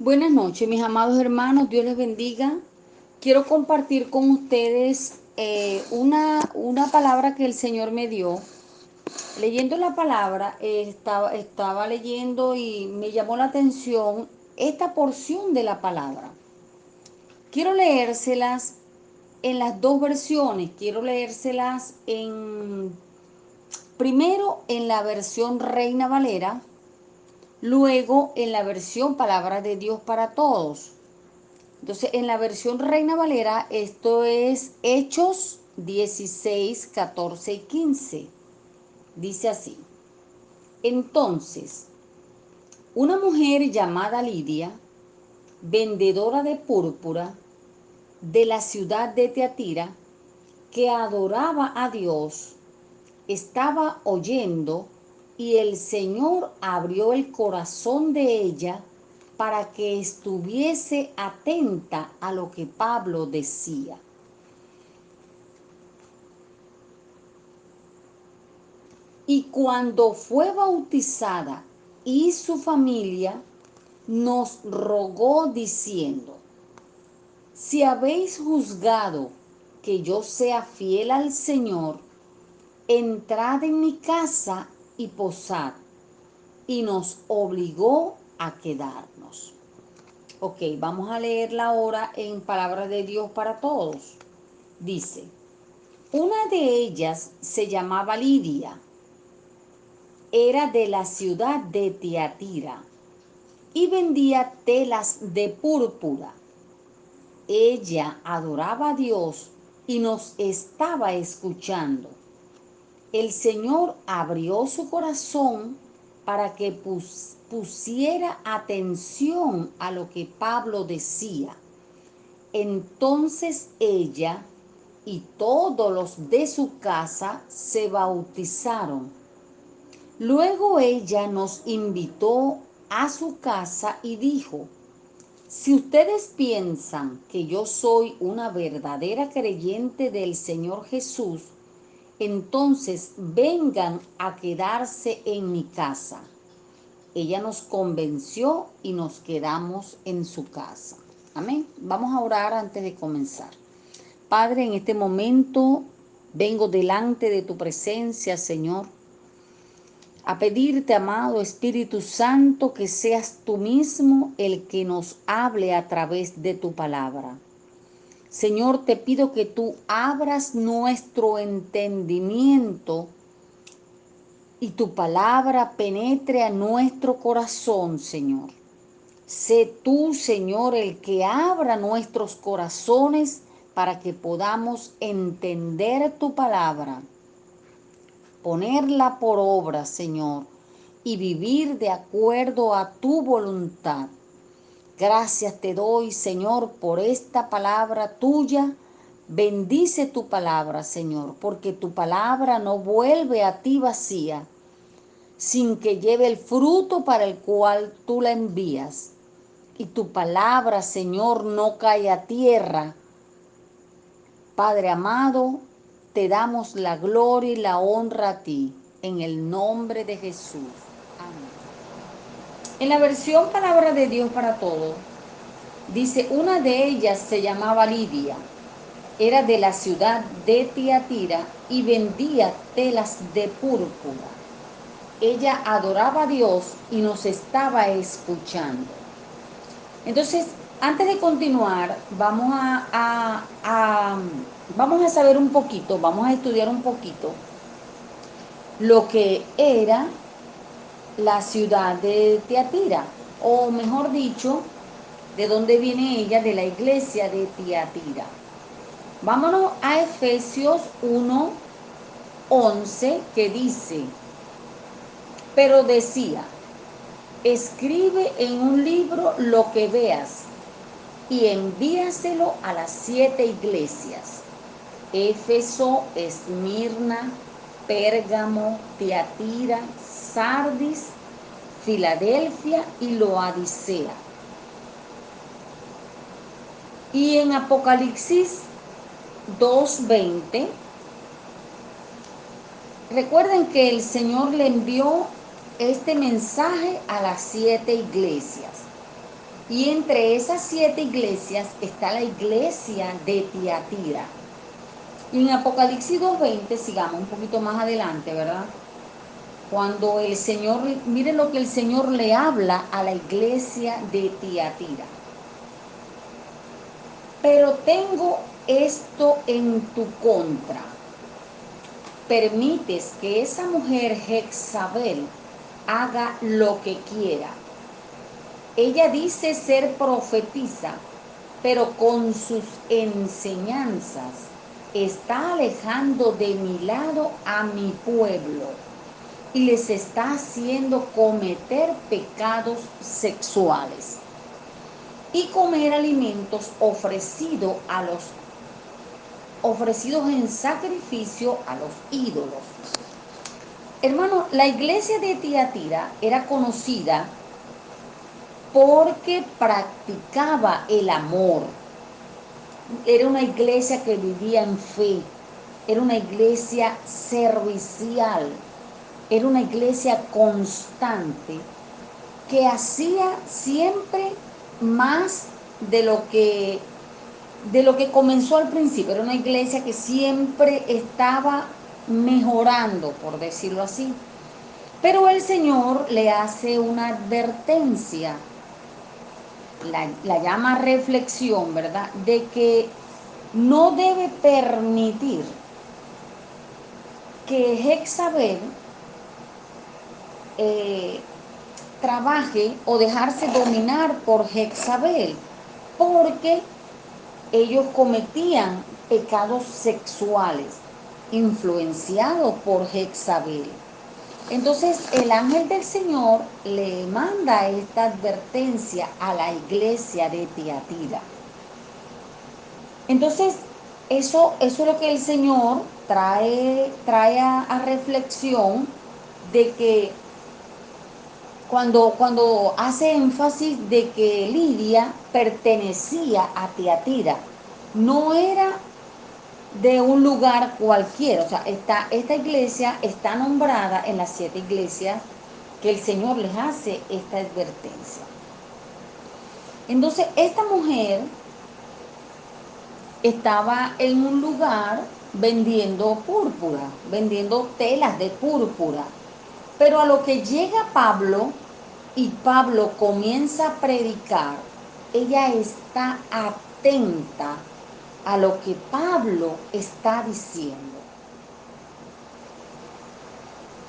Buenas noches, mis amados hermanos, Dios les bendiga. Quiero compartir con ustedes una palabra que el Señor me dio. Leyendo la palabra, estaba leyendo y me llamó la atención esta porción de la palabra. Quiero leérselas en las dos versiones. Quiero leérselas primero en la versión Reina Valera, luego en la versión Palabra de Dios para Todos. Entonces, en la versión Reina Valera, esto es Hechos 16, 14 y 15. Dice así: Entonces, una mujer llamada Lidia, vendedora de púrpura de la ciudad de Teatira, que adoraba a Dios, estaba oyendo, y el Señor abrió el corazón de ella para que estuviese atenta a lo que Pablo decía. Y cuando fue bautizada y su familia, nos rogó diciendo: si habéis juzgado que yo sea fiel al Señor, entrad en mi casa y posad. Y nos obligó a quedarnos. Ok, vamos a leerla ahora en Palabra de Dios para Todos. Dice: una de ellas se llamaba Lidia, era de la ciudad de Tiatira y vendía telas de púrpura. Ella adoraba a Dios y nos estaba escuchando. El Señor abrió su corazón para que pusiera atención a lo que Pablo decía. Entonces ella y todos los de su casa se bautizaron. Luego ella nos invitó a su casa y dijo: si ustedes piensan que yo soy una verdadera creyente del Señor Jesús, entonces vengan a quedarse en mi casa. Ella nos convenció y nos quedamos en su casa. Amén. Vamos a orar antes de comenzar. Padre, en este momento vengo delante de tu presencia, Señor, a pedirte, amado Espíritu Santo, que seas tú mismo el que nos hable a través de tu palabra. Señor, te pido que tú abras nuestro entendimiento y tu palabra penetre a nuestro corazón, Señor. Sé tú, Señor, el que abra nuestros corazones para que podamos entender tu palabra, ponerla por obra, Señor, y vivir de acuerdo a tu voluntad. Gracias te doy, Señor, por esta palabra tuya. Bendice tu palabra, Señor, porque tu palabra no vuelve a ti vacía, sin que lleve el fruto para el cual tú la envías. Y tu palabra, Señor, no cae a tierra. Padre amado, te damos la gloria y la honra a ti, en el nombre de Jesús. Amén. En la versión Palabra de Dios para Todos, dice: una de ellas se llamaba Lidia, era de la ciudad de Tiatira y vendía telas de púrpura. Ella adoraba a Dios y nos estaba escuchando. Entonces, antes de continuar, vamos a saber un poquito, vamos a estudiar un poquito lo que era la ciudad de Tiatira, o mejor dicho, de dónde viene ella, de la iglesia de Tiatira. Vámonos a Efesios 1:11, que dice: pero decía, escribe en un libro lo que veas y envíaselo a las 7 iglesias: Éfeso, Esmirna, Pérgamo, Tiatira, Sardis, Filadelfia y Laodicea. Y en Apocalipsis 2:20, recuerden que el Señor le envió este mensaje a las 7 iglesias. Y entre esas 7 iglesias está la iglesia de Tiatira. Y en Apocalipsis 2:20, sigamos un poquito más adelante, ¿verdad? Cuando el Señor, miren lo que el Señor le habla a la iglesia de Tiatira. Pero tengo esto en tu contra. Permites que esa mujer Jezabel haga lo que quiera. Ella dice ser profetisa, pero con sus enseñanzas está alejando de mi lado a mi pueblo y les está haciendo cometer pecados sexuales y comer alimentos ofrecidos en sacrificio a los ídolos. Hermano, la iglesia de Tiatira era conocida porque practicaba el amor. Era una iglesia que vivía en fe, era una iglesia servicial, era una iglesia constante que hacía siempre más de lo que comenzó al principio. Era una iglesia que siempre estaba mejorando, por decirlo así. Pero el Señor le hace una advertencia, la llama reflexión, ¿verdad? De que no debe permitir que Jezabel eh, trabaje o dejarse dominar por Jezabel, porque ellos cometían pecados sexuales influenciados por Jezabel. Entonces el ángel del Señor le manda esta advertencia a la iglesia de Tiatira. Entonces eso es lo que el Señor trae a reflexión, de que cuando hace énfasis de que Lidia pertenecía a Tiatira, no era de un lugar cualquiera. O sea, esta iglesia está nombrada en las 7 iglesias que el Señor les hace esta advertencia. Entonces, esta mujer estaba en un lugar vendiendo púrpura, vendiendo telas de púrpura. Pero a lo que llega Pablo y Pablo comienza a predicar, ella está atenta a lo que Pablo está diciendo.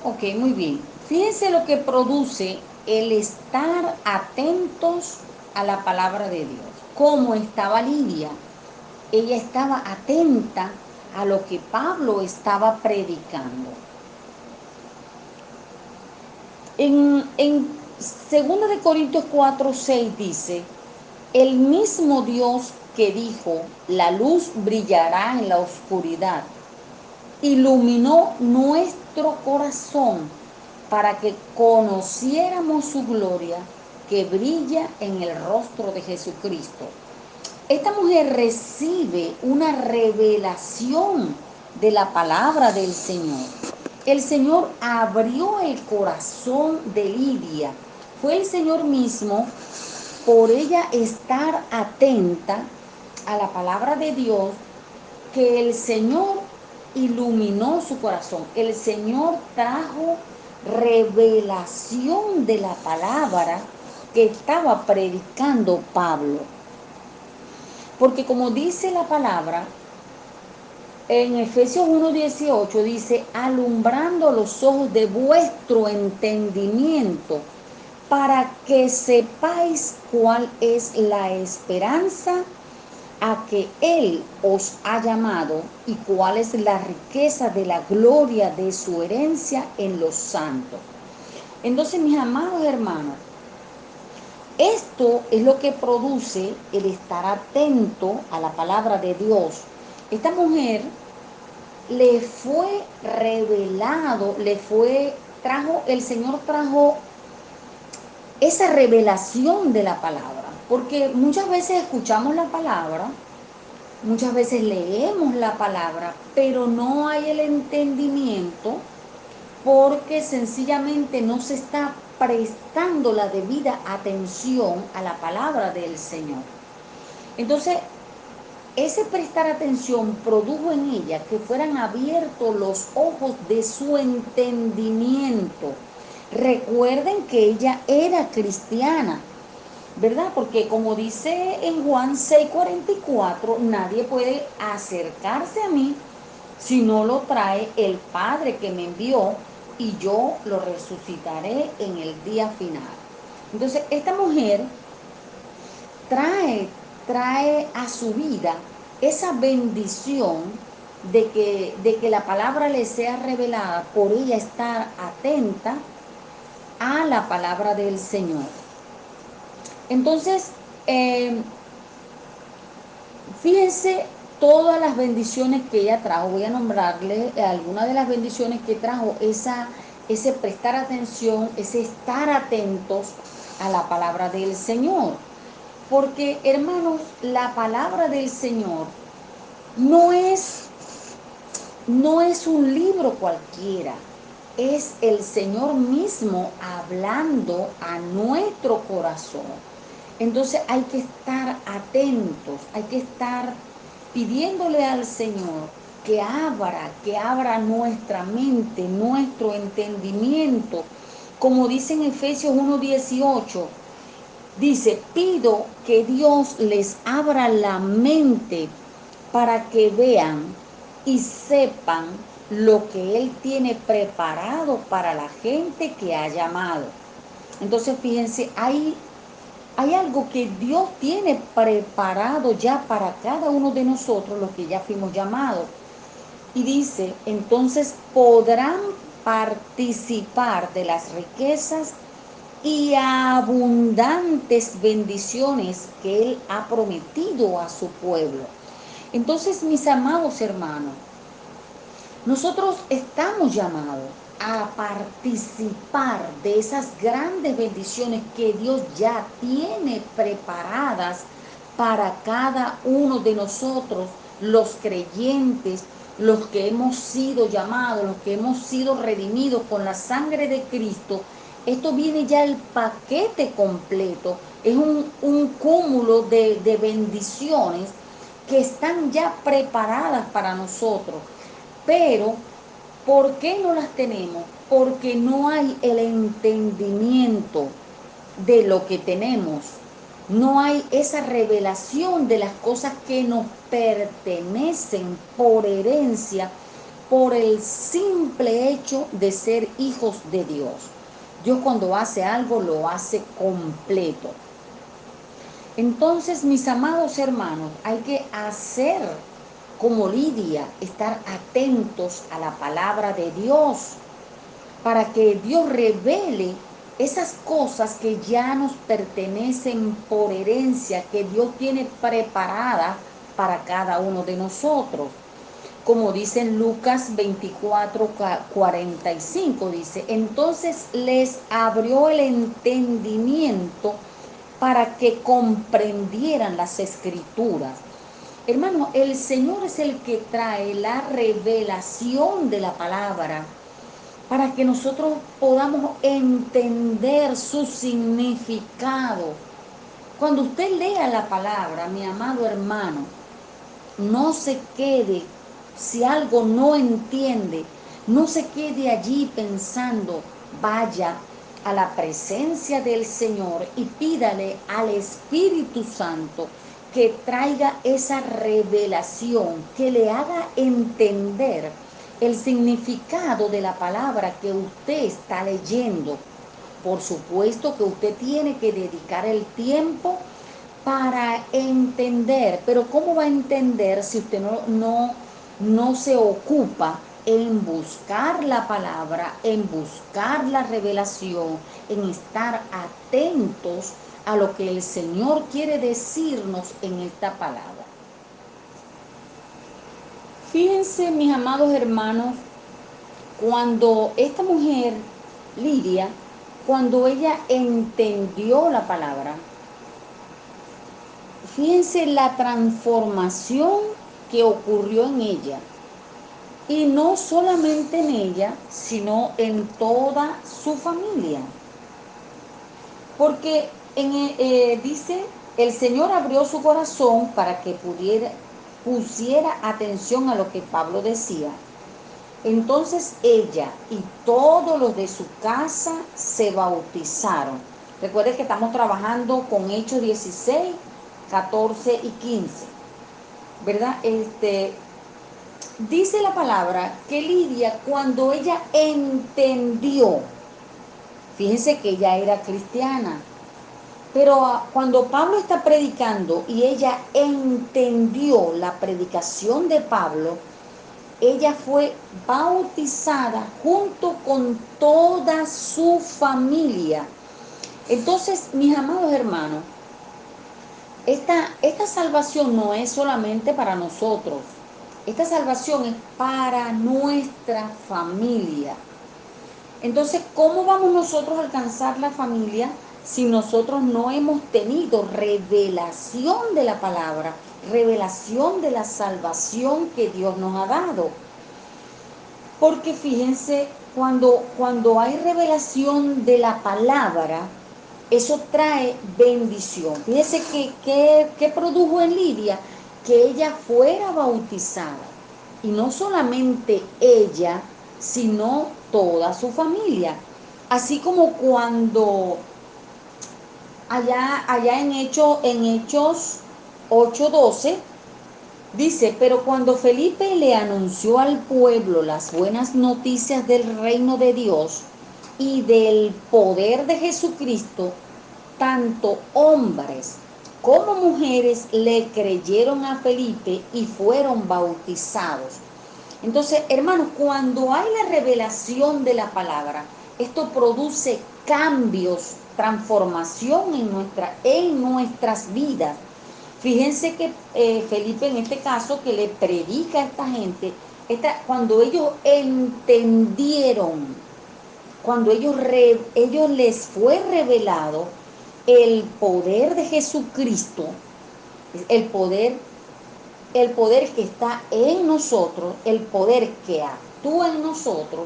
Ok, muy bien. Fíjense lo que produce el estar atentos a la palabra de Dios. ¿Cómo estaba Lidia? Ella estaba atenta a lo que Pablo estaba predicando. En 2 de Corintios 4:6 dice: el mismo Dios que dijo, la luz brillará en la oscuridad, iluminó nuestro corazón para que conociéramos su gloria que brilla en el rostro de Jesucristo. Esta mujer recibe una revelación de la palabra del Señor. El Señor abrió el corazón de Lidia. Fue el Señor mismo, por ella estar atenta a la palabra de Dios, que el Señor iluminó su corazón. El Señor trajo revelación de la palabra que estaba predicando Pablo. Porque como dice la palabra, en Efesios 1:18 dice: alumbrando los ojos de vuestro entendimiento, para que sepáis cuál es la esperanza a que Él os ha llamado y cuál es la riqueza de la gloria de su herencia en los santos. Entonces, mis amados hermanos, esto es lo que produce el estar atento a la palabra de Dios. Esta mujer le fue revelado, el Señor trajo esa revelación de la palabra, porque muchas veces escuchamos la palabra, muchas veces leemos la palabra, pero no hay el entendimiento, porque sencillamente no se está prestando la debida atención a la palabra del Señor. Entonces, ese prestar atención produjo en ella que fueran abiertos los ojos de su entendimiento. Recuerden que ella era cristiana, ¿verdad? Porque como dice en Juan 6:44, nadie puede acercarse a mí si no lo trae el Padre que me envió, y yo lo resucitaré en el día final. Entonces, esta mujer trae, trae a su vida esa bendición de que la palabra le sea revelada por ella estar atenta a la palabra del Señor. Entonces, fíjense todas las bendiciones que ella trajo. Voy a nombrarle algunas de las bendiciones que trajo ese prestar atención, ese estar atentos a la palabra del Señor. Porque, hermanos, la palabra del Señor no es, no es un libro cualquiera. Es el Señor mismo hablando a nuestro corazón. Entonces hay que estar atentos, hay que estar pidiéndole al Señor que abra nuestra mente, nuestro entendimiento. Como dice en Efesios 1:18, dice, pido que Dios les abra la mente para que vean y sepan lo que Él tiene preparado para la gente que ha llamado. Entonces, fíjense, hay algo que Dios tiene preparado ya para cada uno de nosotros, los que ya fuimos llamados. Y dice, entonces podrán participar de las riquezas y abundantes bendiciones que Él ha prometido a su pueblo. Entonces, mis amados hermanos, nosotros estamos llamados a participar de esas grandes bendiciones que Dios ya tiene preparadas para cada uno de nosotros, los creyentes, los que hemos sido llamados, los que hemos sido redimidos con la sangre de Cristo. Esto viene ya el paquete completo, es un cúmulo de bendiciones que están ya preparadas para nosotros. Pero, ¿por qué no las tenemos? Porque no hay el entendimiento de lo que tenemos. No hay esa revelación de las cosas que nos pertenecen por herencia, por el simple hecho de ser hijos de Dios. Dios cuando hace algo lo hace completo. Entonces, mis amados hermanos, hay que hacer como Lidia, estar atentos a la palabra de Dios para que Dios revele esas cosas que ya nos pertenecen por herencia, que Dios tiene preparada para cada uno de nosotros. Como dice en Lucas 24:45, dice, entonces les abrió el entendimiento para que comprendieran las escrituras. Hermano, el Señor es el que trae la revelación de la palabra para que nosotros podamos entender su significado. Cuando usted lea la palabra, mi amado hermano, no se quede, si algo no entiende, no se quede allí pensando, vaya a la presencia del Señor y pídale al Espíritu Santo que traiga esa revelación, que le haga entender el significado de la palabra que usted está leyendo. Por supuesto que usted tiene que dedicar el tiempo para entender, pero ¿cómo va a entender si usted no se ocupa en buscar la palabra, en buscar la revelación, en estar atentos a lo que el Señor quiere decirnos en esta palabra? Fíjense, mis amados hermanos, cuando esta mujer, Lidia, cuando ella entendió la palabra, fíjense la transformación que ocurrió en ella. Y no solamente en ella, sino en toda su familia. Porque dice, el Señor abrió su corazón para que pusiera atención a lo que Pablo decía. Entonces ella y todos los de su casa se bautizaron. Recuerden que estamos trabajando con Hechos 16, 14 y 15, ¿verdad? Dice la palabra que Lidia, cuando ella entendió, fíjense que ella era cristiana, pero cuando Pablo está predicando y ella entendió la predicación de Pablo, ella fue bautizada junto con toda su familia. Entonces, mis amados hermanos, esta salvación no es solamente para nosotros. Esta salvación es para nuestra familia. Entonces, ¿cómo vamos nosotros a alcanzar la familia si nosotros no hemos tenido revelación de la palabra, revelación de la salvación que Dios nos ha dado? Porque fíjense, cuando hay revelación de la palabra, eso trae bendición. Fíjense que produjo en Lidia que ella fuera bautizada. Y no solamente ella, sino toda su familia. Así como cuando allá en Hechos 8:12, dice, pero cuando Felipe le anunció al pueblo las buenas noticias del reino de Dios y del poder de Jesucristo, tanto hombres como mujeres le creyeron a Felipe y fueron bautizados. Entonces, hermanos, cuando hay la revelación de la palabra, esto produce cambios, transformación en nuestras vidas. Fíjense que Felipe en este caso que le predica a esta gente, cuando ellos entendieron, cuando ellos les fue revelado el poder de Jesucristo, el poder, el poder que está en nosotros, el poder que actúa en nosotros,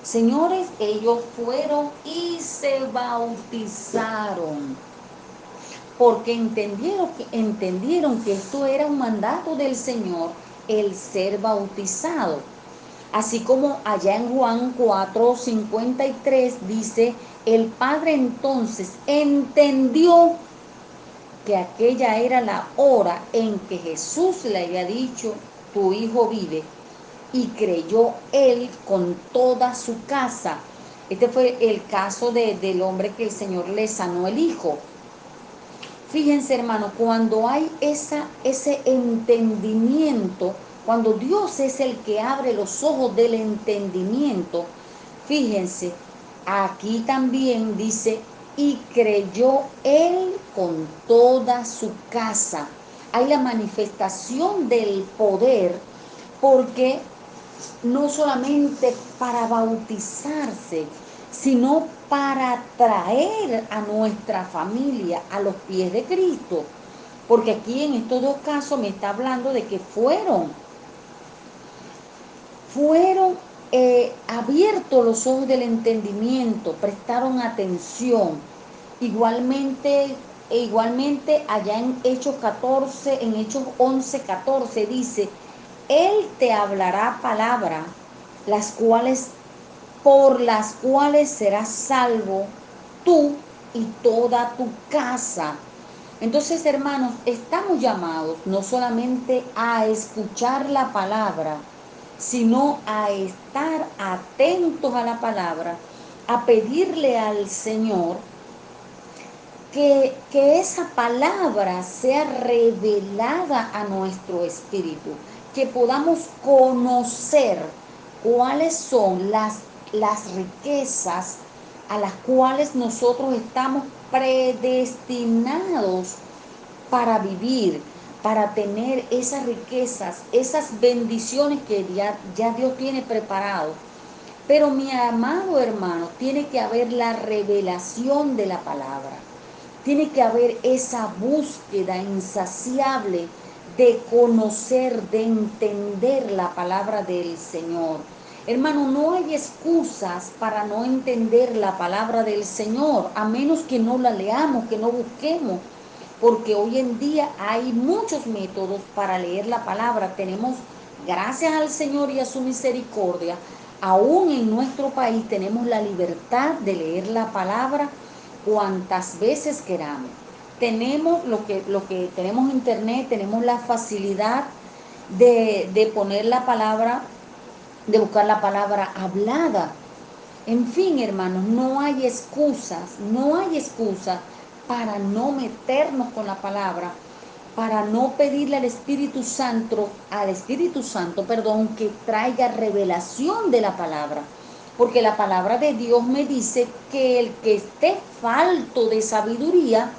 señores, ellos fueron y se bautizaron porque entendieron que esto era un mandato del Señor, el ser bautizado. Así como allá en Juan 4:53 dice, el Padre entonces entendió que aquella era la hora en que Jesús le había dicho, tu hijo vive, y creyó él con toda su casa. Este fue el caso del hombre que el Señor le sanó el hijo. Fíjense, hermano, cuando hay ese entendimiento, cuando Dios es el que abre los ojos del entendimiento, fíjense, aquí también dice, y creyó él con toda su casa. Hay la manifestación del poder, porque no solamente para bautizarse, sino para traer a nuestra familia a los pies de Cristo. Porque aquí en estos dos casos me está hablando de que fueron abiertos los ojos del entendimiento, prestaron atención. Igualmente allá en Hechos 14, en Hechos 11:14 dice, Él te hablará palabra, por las cuales serás salvo tú y toda tu casa. Entonces, hermanos, estamos llamados no solamente a escuchar la palabra, sino a estar atentos a la palabra, a pedirle al Señor que esa palabra sea revelada a nuestro espíritu, que podamos conocer cuáles son las riquezas a las cuales nosotros estamos predestinados para vivir, para tener esas riquezas, esas bendiciones que ya Dios tiene preparado. Pero mi amado hermano, tiene que haber la revelación de la palabra. Tiene que haber esa búsqueda insaciable de conocer, de entender la palabra del Señor. Hermano, no hay excusas para no entender la palabra del Señor, a menos que no la leamos, que no busquemos, porque hoy en día hay muchos métodos para leer la palabra. Tenemos, gracias al Señor y a su misericordia, aún en nuestro país tenemos la libertad de leer la palabra cuantas veces queramos. Tenemos lo que tenemos internet, tenemos la facilidad de poner la palabra, de buscar la palabra hablada. En fin, hermanos, no hay excusas, no hay excusas para no meternos con la palabra, para no pedirle al Espíritu Santo, perdón, que traiga revelación de la palabra. Porque la palabra de Dios me dice que el que esté falto de sabiduría,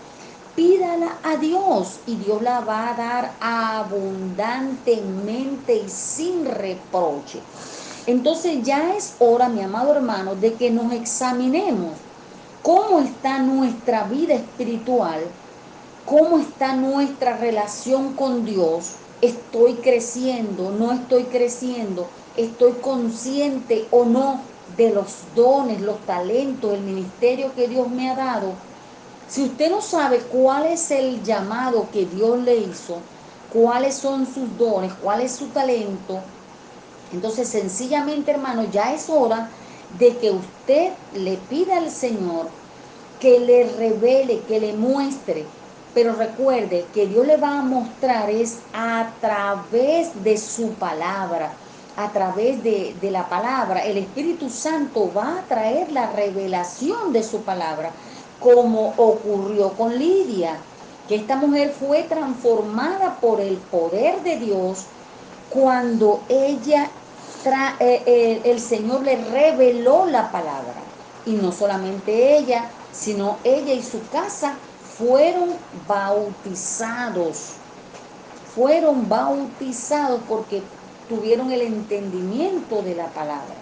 pídala a Dios y Dios la va a dar abundantemente y sin reproche. Entonces ya es hora, mi amado hermano, de que nos examinemos cómo está nuestra vida espiritual, cómo está nuestra relación con Dios. ¿Estoy creciendo? ¿No estoy creciendo? ¿Estoy consciente o no de los dones, los talentos, el ministerio que Dios me ha dado? Si usted no sabe cuál es el llamado que Dios le hizo, cuáles son sus dones, cuál es su talento, entonces sencillamente, hermano, ya es hora de que usted le pida al Señor que le revele, que le muestre. Pero recuerde que Dios le va a mostrar es a través de su palabra, a través de la palabra. El Espíritu Santo va a traer la revelación de su palabra, como ocurrió con Lidia, que esta mujer fue transformada por el poder de Dios cuando el Señor le reveló la palabra. Y no solamente ella, sino ella y su casa fueron bautizados. Fueron bautizados porque tuvieron el entendimiento de la palabra.